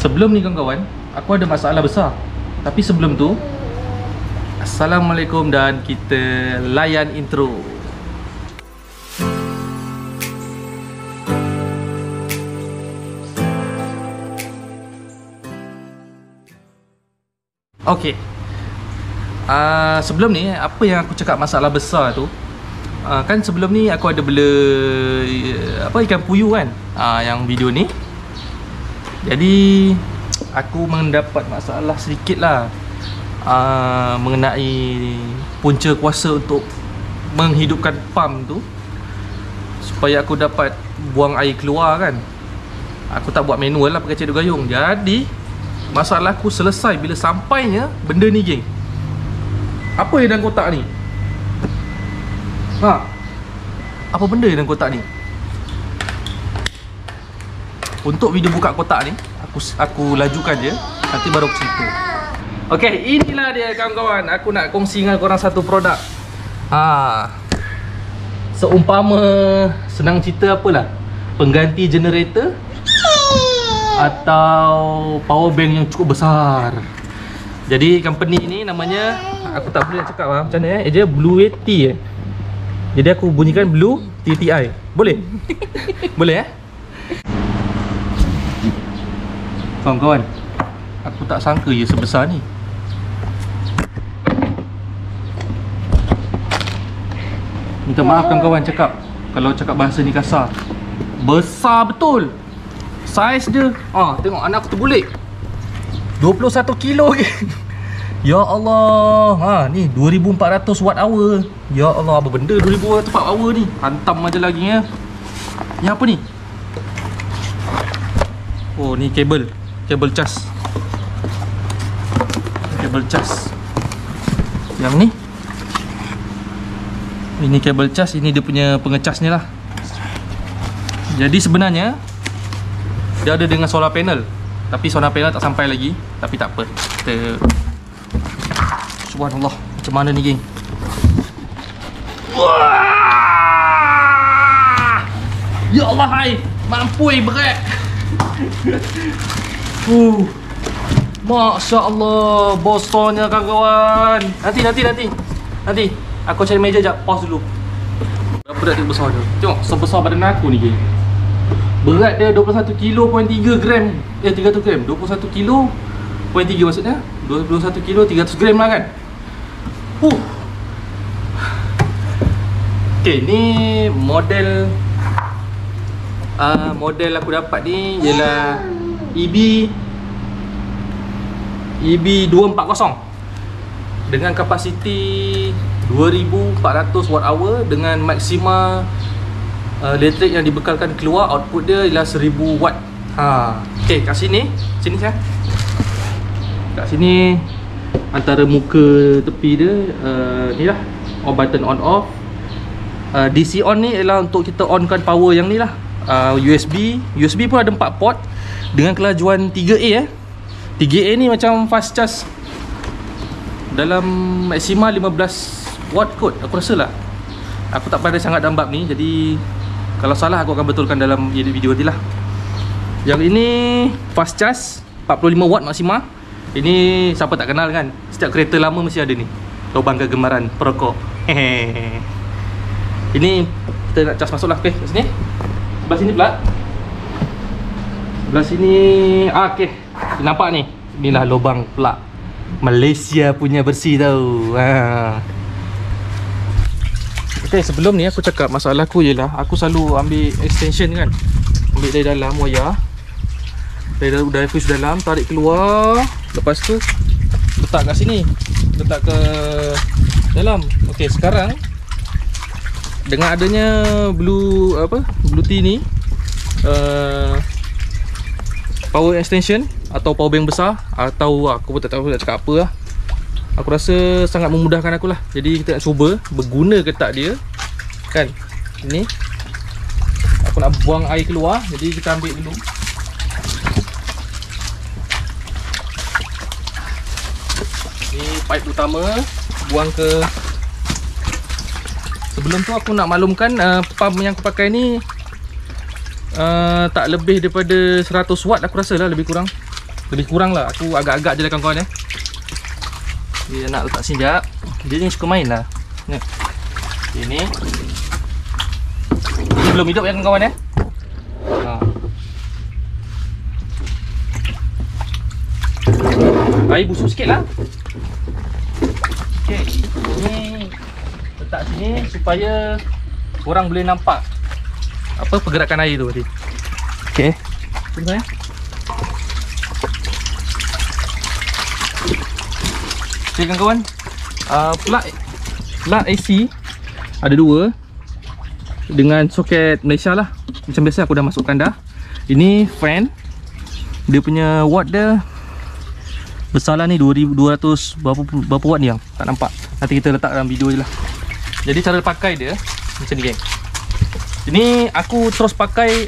Sebelum ni kawan-kawan, aku ada masalah besar. Tapi sebelum tu, Assalamualaikum dan kita layan intro. Okey. Sebelum ni, apa yang aku cakap masalah besar tu, kan sebelum ni aku ada bela ikan puyuh kan, yang video ni. Jadi aku mendapat masalah sedikit lah mengenai punca kuasa untuk menghidupkan pump tu, supaya aku dapat buang air keluar kan. Aku tak buat manual lah, pakai cedok gayung. Jadi masalah aku selesai bila sampainya benda ni, geng. Apa yang dalam kotak ni? Apa benda yang dalam kotak ni? Untuk video buka kotak ni, aku lajukan je, nanti baru aku cerita. Okey, inilah dia kawan-kawan. Aku nak kongsi dengan korang satu produk. Seumpama senang cerita apalah, pengganti generator atau power bank yang cukup besar. Jadi company ni namanya, aku tak boleh nak cakap macam mana dia Blue Yeti. Jadi aku bunyikan Blue TTI. Boleh? Boleh kawan-kawan, aku tak sangka ia sebesar ni. Minta maaf kawan-kawan cakap kalau cakap bahasa ni kasar. Besar betul saiz dia. Tengok anak aku tergulik 21 kilo ke. Ya Allah. Ni 2400 watt hour. Ya Allah, apa benda 2400 watt hour ni? Hantam aja lagi ya. Ni apa ni? Oh, ni kabel cas. Kabel cas. Yang ni, ini kabel cas, ini dia punya pengecas ni lah. Jadi sebenarnya dia ada dengan solar panel, tapi solar panel tak sampai lagi. Tapi tak apa, kita subhanallah, macam mana ni geng? Wah! Ya Allah, hai, mampui berat. Masya Allah, bosnya kawan-kawan. Nanti aku cari meja jap, pause dulu. Berapa berat dia besar dia? Tengok, sebesar badan aku ni geng. Berat dia 21 kilo .3 gram. 300 gram. 21 kilo .3 maksudnya 21 kilo 300 gram lah kan. Okay, ni model aku dapat ni ialah EB240 dengan kapasiti 2400 watt hour dengan maksima elektrik yang dibekalkan keluar, output dia ialah 1000 watt. Okay, kat sini sayang. Kat sini antara muka tepi dia ni lah, button on off. DC on ni ialah untuk kita onkan power yang ni lah. USB pun ada 4 port dengan kelajuan 3A 3A ni macam fast charge dalam maksima 15 watt kot, aku rasa lah. Aku tak pandai sangat dalam bab ni, jadi kalau salah aku akan betulkan dalam video ni lah. Yang ini fast charge 45 watt maksima. Ini siapa tak kenal kan, setiap kereta lama mesti ada ni, lubang kegemaran perokok. Ini kita nak cas masuk lah. Okay, kat sini, sebelah sini pula. Sebelah sini, okay, nampak ni, inilah lubang plug. Malaysia punya bersih tau. Okay, sebelum ni aku cakap masalah aku ialah aku selalu ambil extension kan, ambil dari dalam wayar, dari fuse dalam, tarik keluar, lepas tu letak kat sini, letak ke dalam. Okay, sekarang dengan adanya Blue T ni, power extension atau power bank besar, atau aku pun tak tahu nak cakap apa lah. Aku rasa sangat memudahkan aku lah. Jadi kita nak cuba berguna ketak dia kan. Ini aku nak buang air keluar, jadi kita ambil dulu. Ni pipe utama, buang ke. Sebelum tu aku nak maklumkan pump yang aku pakai ni tak lebih daripada 100 watt aku rasa lah, lebih kurang. Lebih kurang lah. Aku agak-agak je lah kawan-kawan Dia nak letak sini sekejap. Dia ni suka main lah. Ni. Ini belum hidup ya kawan-kawan Air busuk sikit lah. Okay, ni letak sini supaya korang boleh nampak apa pergerakan air tu tadi. Okay, tengok Okay kawan-kawan, plug AC ada dua dengan soket Malaysia lah. Macam biasa aku dah masukkan dah. Ini fan. Dia punya watt dia besar lah ni, 2200 berapa watt ni yang tak nampak. Nanti kita letak dalam video je lah. Jadi cara pakai dia macam ni geng. Ini aku terus pakai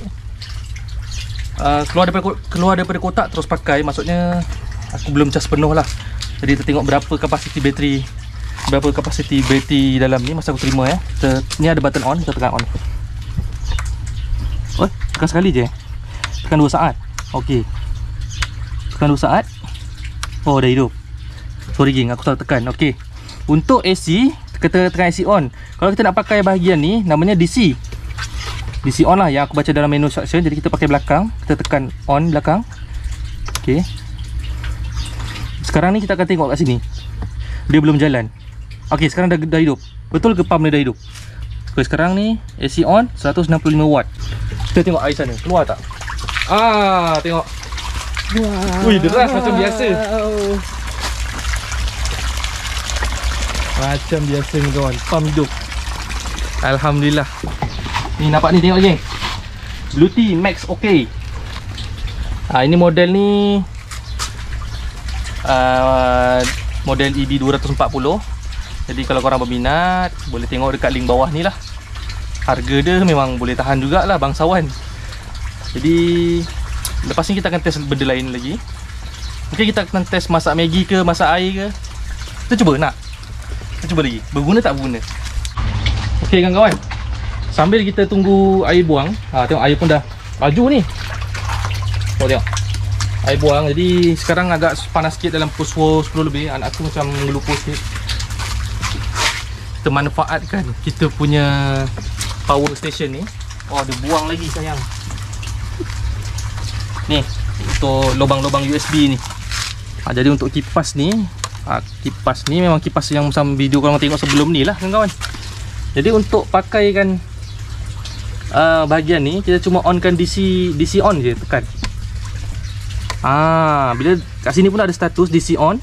keluar daripada kotak terus pakai. Maksudnya aku belum cas penuh lah. Jadi kita tengok berapa kapasiti bateri, berapa kapasiti bateri dalam ni masa aku terima Ni ada button on, kita tekan on. Tekan sekali je. Tekan 2 saat. Okey. Tekan 2 saat. Oh, dah hidup. Sorry geng, aku salah tekan. Okey. Untuk AC, kita tekan AC on. Kalau kita nak pakai bahagian ni, namanya DC. DC on lah yang aku baca dalam menu instruction. Jadi kita pakai belakang, kita tekan on belakang. Okey. Sekarang ni kita akan tengok kat sini. Dia belum jalan. Okey, sekarang dah hidup. Betul ke pump dia dah hidup? Okay, sekarang ni AC on 165 watt. Kita tengok air sana, keluar tak? Tengok. Wow. Ui, deras macam biasa. Macam biasa ni kawan, pump hidup. Alhamdulillah. Ni nampak ni, tengok geng. Blue Tea Max OK. Ini model ni model EB240. Jadi kalau korang berminat, boleh tengok dekat link bawah ni lah. Harga dia memang boleh tahan jugalah bangsawan. Jadi lepas ni kita akan test benda lain lagi. Mungkin kita akan test masak Maggi ke, masak air ke. Kita cuba nak. Kita cuba lagi, berguna tak berguna. Okey kawan-kawan, sambil kita tunggu air buang, tengok air pun dah laju ni. Tengok air buang. Jadi sekarang agak panas sikit dalam pukul 10 lebih. Anak aku macam ngelupa sikit. Kita manfaatkan kita punya power station ni. Dia buang lagi sayang. Ni untuk lubang-lubang USB ni. Jadi untuk kipas ni, kipas ni memang kipas yang macam video korang tengok sebelum ni lah kawan-kawan. Jadi untuk pakaikan bahagian ni, kita cuma onkan DC on je, tekan. Bila kat sini pun ada status DC on.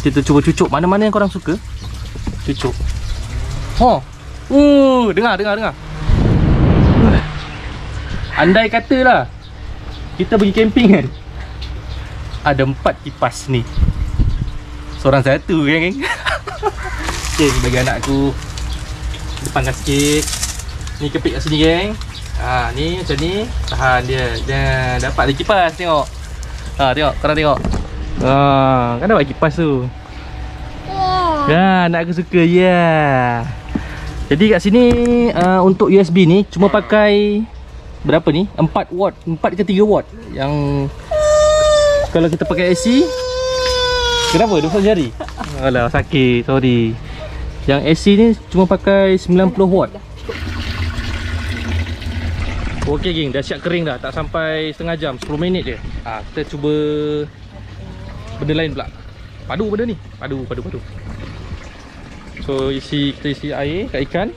Kita cuba cucuk mana-mana yang korang suka. Cucuk. Dengar. Andai katalah kita pergi camping kan, ada 4 kipas ni, seorang satu geng. Okay, ni bagi anak aku. Depankan sikit. Ni kepit kat sini geng. Ni macam ni. Tahan dia. Dapat lagi kipas, tengok. Tengok, korang tengok. Kan dapat kipas tu. Anak aku suka. Jadi kat sini untuk USB ni cuma pakai berapa ni? 4 watt, 4 ke 3 watt. Yang kalau kita pakai AC, kenapa? Dia pasal jari? Alah, sakit, sorry. Yang AC ni cuma pakai 90 watt. Okey geng, dah siap kering dah. Tak sampai setengah jam, 10 minit je. Kita cuba benda lain pula. Padu benda ni. Padu. So kita isi air kat ikan.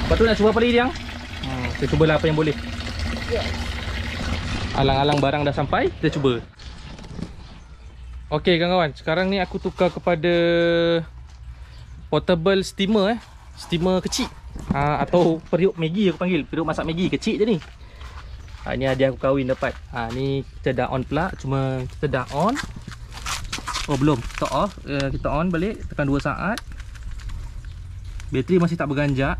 Lepas tu nak cuba apa lagi dia? Kita cubalah apa yang boleh. Alang-alang barang dah sampai, kita cuba. Okey kawan-kawan, sekarang ni aku tukar kepada portable steamer steamer kecil. Atau periuk Maggi aku panggil, periuk masak Maggi kecil je ni. Ni hadiah aku kahwin dapat. Ni kita dah on pula, cuma kita dah on. Belum, kita off. Kita on balik, tekan 2 saat. Bateri masih tak berganjak.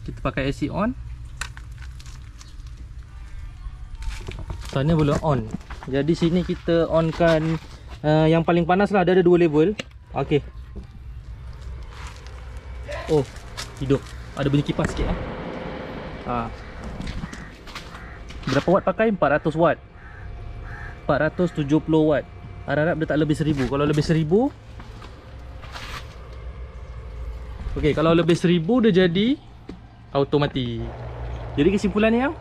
Kita pakai AC on. Sana belum on. Jadi sini kita onkan yang paling panas lah. Dia ada 2 level. Okey. Hidup. Ada bunyi kipas sikit Berapa watt pakai? 400 watt. 470 watt. Harap-harap dia tak lebih 1000. Kalau lebih 1000, okey, kalau lebih 1000 dia jadi auto mati. Jadi kesimpulannya yang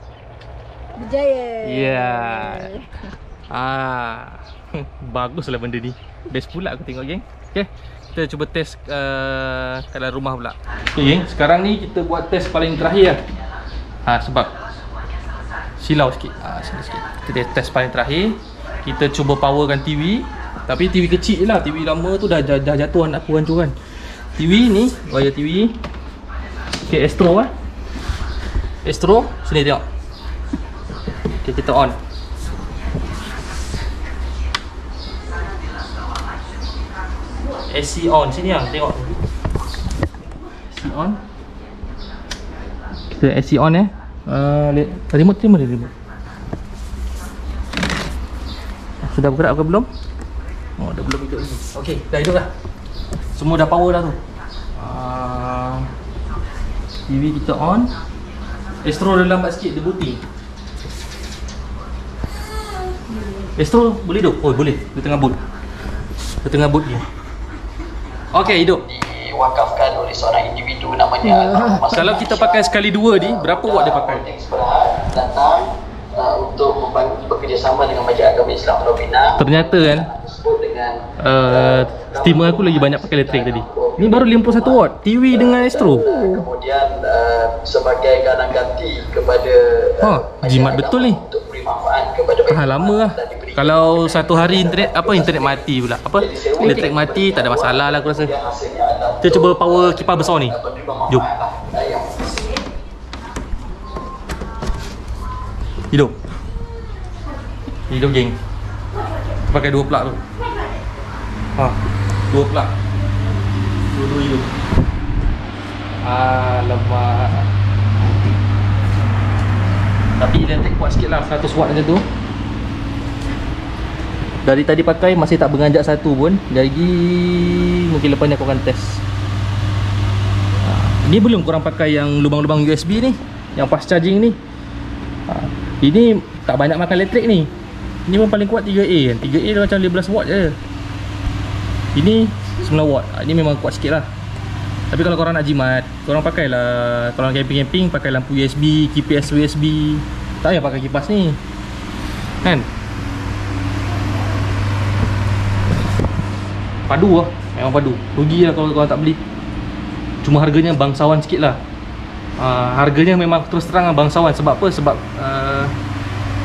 Berjaya. ya. Baguslah benda ni. Best pula aku tengok, geng. Okey, kita cuba test kat dalam rumah pula. Okey, geng, sekarang ni kita buat test paling terakhir lah. Sebab silau sikit. Silau sikit. Kita test paling terakhir. Kita cuba powerkan TV. Tapi TV kecil je lah. TV lama tu dah jatuh anak aku hancur kan. TV ni, wire TV. Okey, Astro lah. Astro, sini tengok. Okey, kita on. AC on, sini yang tengok. AC on. Kita AC on remote ni mana remote? Sudah bergerak ke belum? Oh, dah belum hidup lagi. Okey, dah hidup dah. Semua dah power dah tu. TV kita on. Astro dah lambat sikit, dia booting. Astro boleh hidup? Oh, boleh. Dia tengah boot. Dia tengah boot ni. Okey, hidup. Diwakafkan oleh seorang individu namanya Kalau kita pakai sekali dua ni, berapa watt dia pakai? Datang untuk bekerjasama dengan Majlis Agama Islam Pulau Pinang. Ternyata kan steamer aku lagi banyak pakai elektrik tadi. Ni baru 51 watt TV dengan Astro. Kemudian sebagai gadang ganti kepada jimat betul ni. untuk beri manfaat kepada Lama lah. Kalau satu hari internet mati pula. Elektrik mati tak ada masalah lah aku rasa. Kita cuba power kipas besar ni. Jom. Hidup. Hidup, geng. Pakai dua plug tu. Dua plug. Dua hidup. Alamak. Tapi elektrik kuat sikit lah, 100 watt macam tu. Dari tadi pakai masih tak beranjak satu pun. Lagi mungkin lepas ni aku akan test. Ni belum korang pakai yang lubang-lubang USB ni, yang fast charging ni. Ini tak banyak makan elektrik ni. Ini pun paling kuat 3A kan. 3A dia macam 15 watt je. Ini 9 watt. Ini memang kuat sikit lah. Tapi kalau korang nak jimat, korang pakailah. Kalau camping-camping pakai lampu USB, kipas USB. Tak payah pakai kipas ni kan. Padu lah. Memang padu. Rugi lah kalau korang tak beli. Cuma harganya bangsawan sikit lah. Harganya memang terus terang bangsawan. Sebab apa? Sebab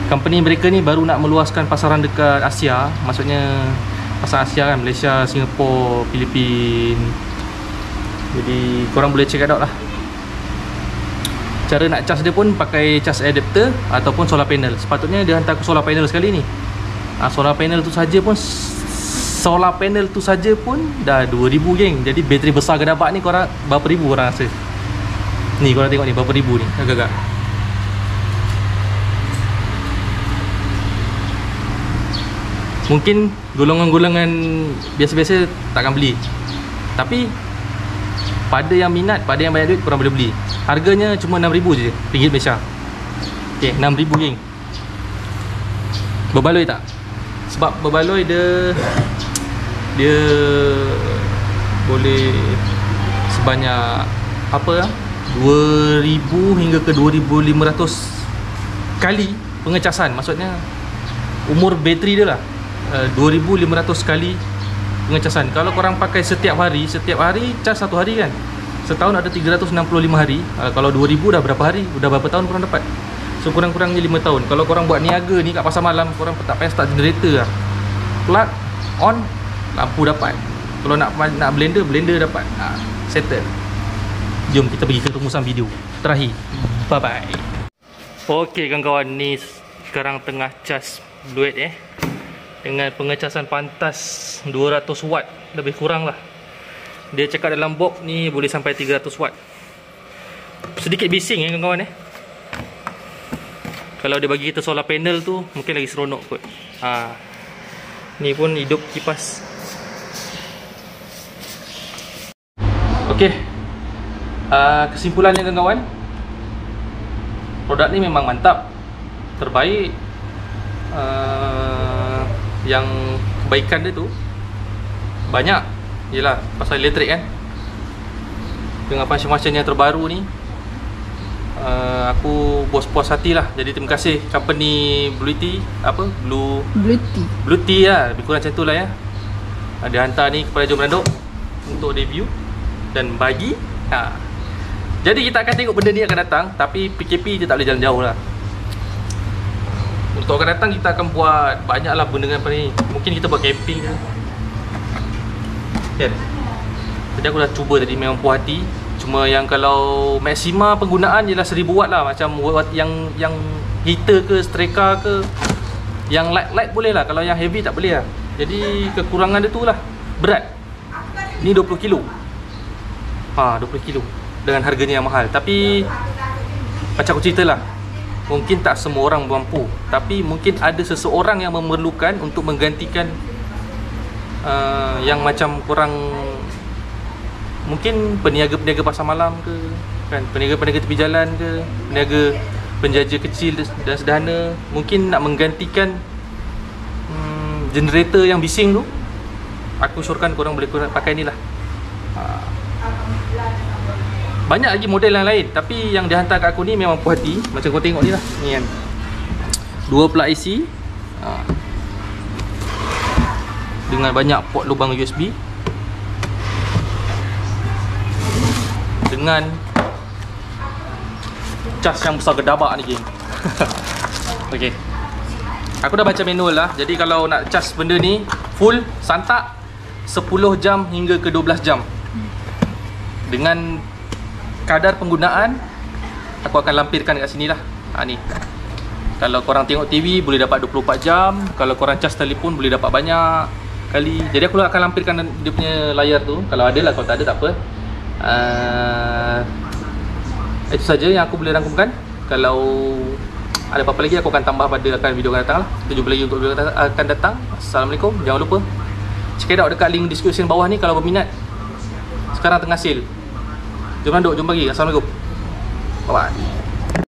company mereka ni baru nak meluaskan pasaran dekat Asia. Maksudnya pasar Asia kan, Malaysia, Singapura, Filipina. Jadi korang boleh check it out lah. Cara nak charge dia pun pakai charge adapter ataupun solar panel. Sepatutnya dia hantar ke solar panel sekali ni. Solar panel tu saja pun dah 2000, geng. Jadi bateri besar gedabak ni korang berapa ribu korang rasa? Ni korang tengok ni berapa ribu ni agak-agak. Mungkin golongan-golongan biasa-biasa takkan beli. Tapi pada yang minat, pada yang banyak duit, korang boleh beli. Harganya cuma 6,000 je, ringgit Malaysia. Okay, 6,000, geng. Berbaloi tak? Sebab berbaloi dia boleh sebanyak 2,000 hingga ke 2,500 kali pengecasan. Maksudnya umur bateri dia lah 2,500 kali pengecasan. Kalau korang pakai setiap hari cas satu hari kan, setahun ada 365 hari. Kalau 2,000 dah berapa hari? Dah berapa tahun korang dapat? So kurang-kurangnya 5 tahun. Kalau korang buat niaga ni kat pasar malam, korang tak payah start generator lah. Plug on, lampu dapat. Kalau nak blender dapat. Settle. Jom kita pergi ke rumusan video terakhir. Bye bye. Okey kawan-kawan, ni sekarang tengah cas duit dengan pengecasan pantas 200 watt lebih kurang lah. Dia cakap dalam box ni boleh sampai 300 watt. Sedikit bising kawan-kawan Kalau dia bagi kita solar panel tu mungkin lagi seronok kot. Ni pun hidup kipas. Okey. Kesimpulannya kawan-kawan, produk ni memang mantap. terbaik, yang kebaikan dia tu banyak. Yelah, pasal elektrik kan. Dengan function-function yang terbaru ni, aku puas hati lah. Jadi terima kasih company Blue Tea lah, lebih kurang macam tu lah ya. Dia hantar ni kepada Jom Randok untuk review dan bagi. Jadi kita akan tengok benda ni akan datang. Tapi PKP je tak boleh jalan jauh lah. Untuk akan datang kita akan buat banyak lah benda dengan apa ni. Mungkin kita buat camping ke kan. Jadi aku dah cuba tadi, memang puas hati. Cuma yang kalau maksima penggunaan ialah 1000 watt lah. Macam watt yang heater ke, striker ke, yang light boleh lah. Kalau yang heavy tak boleh lah. Jadi kekurangan dia tu lah, berat. Ni 20 kilo 20 kilo dengan harganya yang mahal. Tapi macam aku cerita lah, mungkin tak semua orang mampu. Tapi mungkin ada seseorang yang memerlukan untuk menggantikan yang macam korang, mungkin peniaga-peniaga pasar malam ke kan, peniaga-peniaga tepi jalan ke, peniaga penjaja kecil dan sederhana, mungkin nak menggantikan generator yang bising tu. Aku syorkan korang boleh pakai ni lah. Banyak lagi model yang lain, tapi yang dihantar kat aku ni memang puas hati. Macam kau tengok ni lah, ni kan, 2 plug IC dengan banyak port lubang USB, dengan cas yang besar gedabak ni geng. Okay, aku dah baca manual lah. Jadi kalau nak cas benda ni full santak 10 jam hingga ke 12 jam. Dengan kadar penggunaan aku akan lampirkan kat sini lah. Ni kalau korang tengok TV boleh dapat 24 jam. Kalau korang cas telefon boleh dapat banyak kali. Jadi aku akan lampirkan dia punya layar tu. Kalau ada lah, kalau tak ada tak apa. Itu saja yang aku boleh rangkumkan. Kalau ada apa-apa lagi aku akan tambah pada video akan datang lah. Kita jumpa lagi untuk video akan datang. Assalamualaikum. Jangan lupa check it out dekat link description bawah ni kalau berminat. Sekarang tengah sale. Jom Randok, jumpa lagi. Assalamualaikum. Bye bye.